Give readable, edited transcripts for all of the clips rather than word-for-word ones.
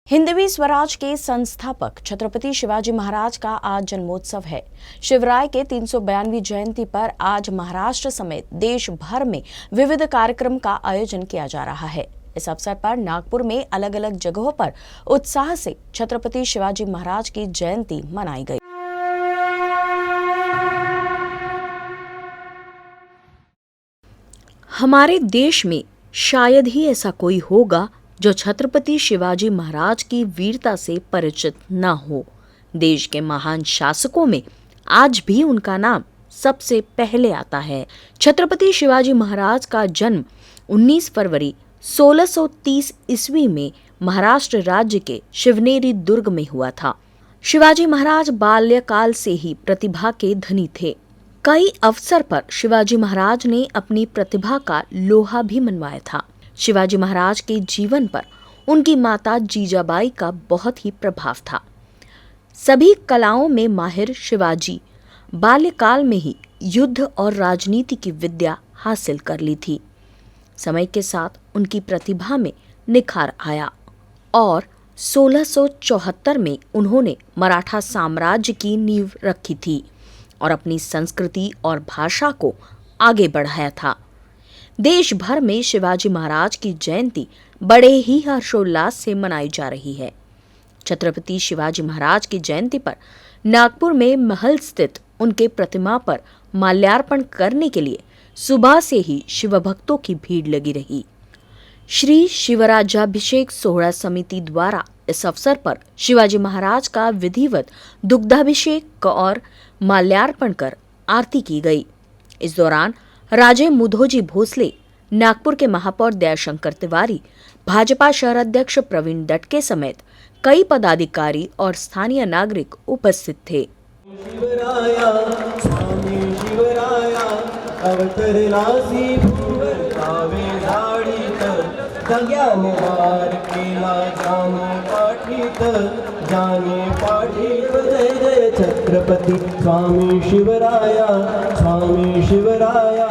हिंदवी स्वराज के संस्थापक छत्रपति शिवाजी महाराज का आज जन्मोत्सव है। शिवराय के 392वीं जयंती पर आज महाराष्ट्र समेत देश भर में विविध कार्यक्रम का आयोजन किया जा रहा है। इस अवसर पर नागपुर में अलग अलग जगहों पर उत्साह से छत्रपति शिवाजी महाराज की जयंती मनाई गई। हमारे देश में शायद ही ऐसा कोई होगा जो छत्रपति शिवाजी महाराज की वीरता से परिचित न हो। देश के महान शासकों में आज भी उनका नाम सबसे पहले आता है। छत्रपति शिवाजी महाराज का जन्म 19 फरवरी 1630 ईस्वी में महाराष्ट्र राज्य के शिवनेरी दुर्ग में हुआ था। शिवाजी महाराज बाल्यकाल से ही प्रतिभा के धनी थे। कई अवसर पर शिवाजी महाराज ने अपनी प्रतिभा का लोहा भी मनवाया था। शिवाजी महाराज के जीवन पर उनकी माता जीजाबाई का बहुत ही प्रभाव था। सभी कलाओं में माहिर शिवाजी बाल्यकाल में ही युद्ध और राजनीति की विद्या हासिल कर ली थी। समय के साथ उनकी प्रतिभा में निखार आया और 1674 में उन्होंने मराठा साम्राज्य की नींव रखी थी और अपनी संस्कृति और भाषा को आगे बढ़ाया था। देश भर में शिवाजी महाराज की जयंती बड़े ही हर्षोल्लास से मनाई जा रही है। छत्रपति शिवाजी महाराज की जयंती पर नागपुर में महल स्थित उनके प्रतिमा पर माल्यार्पण करने के लिए सुबह से ही शिव भक्तों की भीड़ लगी रही। श्री शिवराज्याभिषेक सोहळा समिति द्वारा इस अवसर पर शिवाजी महाराज का विधिवत दुग्धाभिषेक और माल्यार्पण कर आरती की गई। इस दौरान राजे मुधोजी भोसले, नागपुर के महापौर दयाशंकर तिवारी, भाजपा शहराध्यक्ष प्रवीण दटके समेत कई पदाधिकारी और स्थानीय नागरिक उपस्थित थे। शिवराया स्वामी शिवराया अवतरलासी भूवरतावे झाडीत ज्ञानवार केला जाने पाठीत जय जय छत्रपती स्वामी शिवराया स्वामी शिवराया।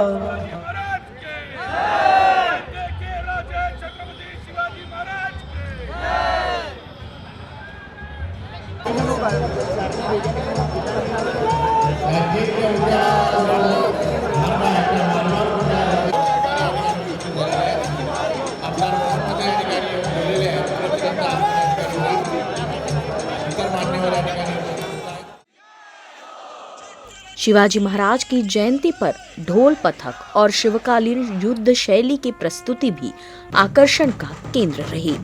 शिवाजी महाराज की जयंती पर ढोल पथक और शिवकालीन युद्ध शैली की प्रस्तुति भी आकर्षण का केंद्र रही।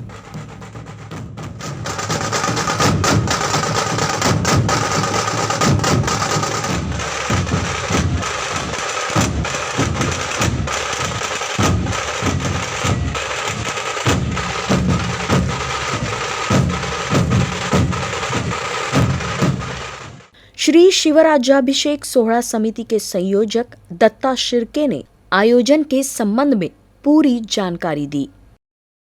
श्री शिवराज्याभिषेक सोहळा समिति के संयोजक दत्ता शिर्के ने आयोजन के संबंध में पूरी जानकारी दी।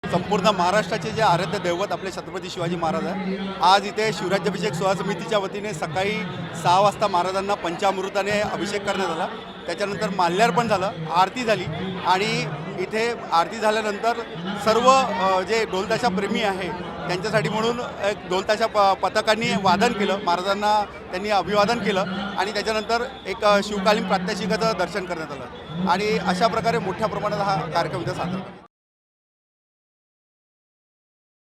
संपूर्ण महाराष्ट्राचे जे आराध्य दैवत आपले छत्रपती शिवाजी महाराज आहे। आज इथे शिवराज्याभिषेक सोहळा समितीच्या वतीने सकाळी 6 वाजता महाराजांना पंचामृताने अभिषेक करण्यात आला। त्याच्यानंतर माल्यार्पण झालं, आरती झाली आणि इथे आरती झाल्यानंतर सर्व जे ढोलताशा प्रेमी आहे त्यांच्यासाठी म्हणून एक ढोलताशा पथकांनी वादन केलं। महाराजांना त्यांनी अभिवादन केलं आणि त्याच्यानंतर एक शिवकालीन प्रात्यक्षिकाचं दर्शन करण्यात आलं आणि अशा प्रकारे मोठ्या प्रमाणात हा कार्यक्रम इथे साजरा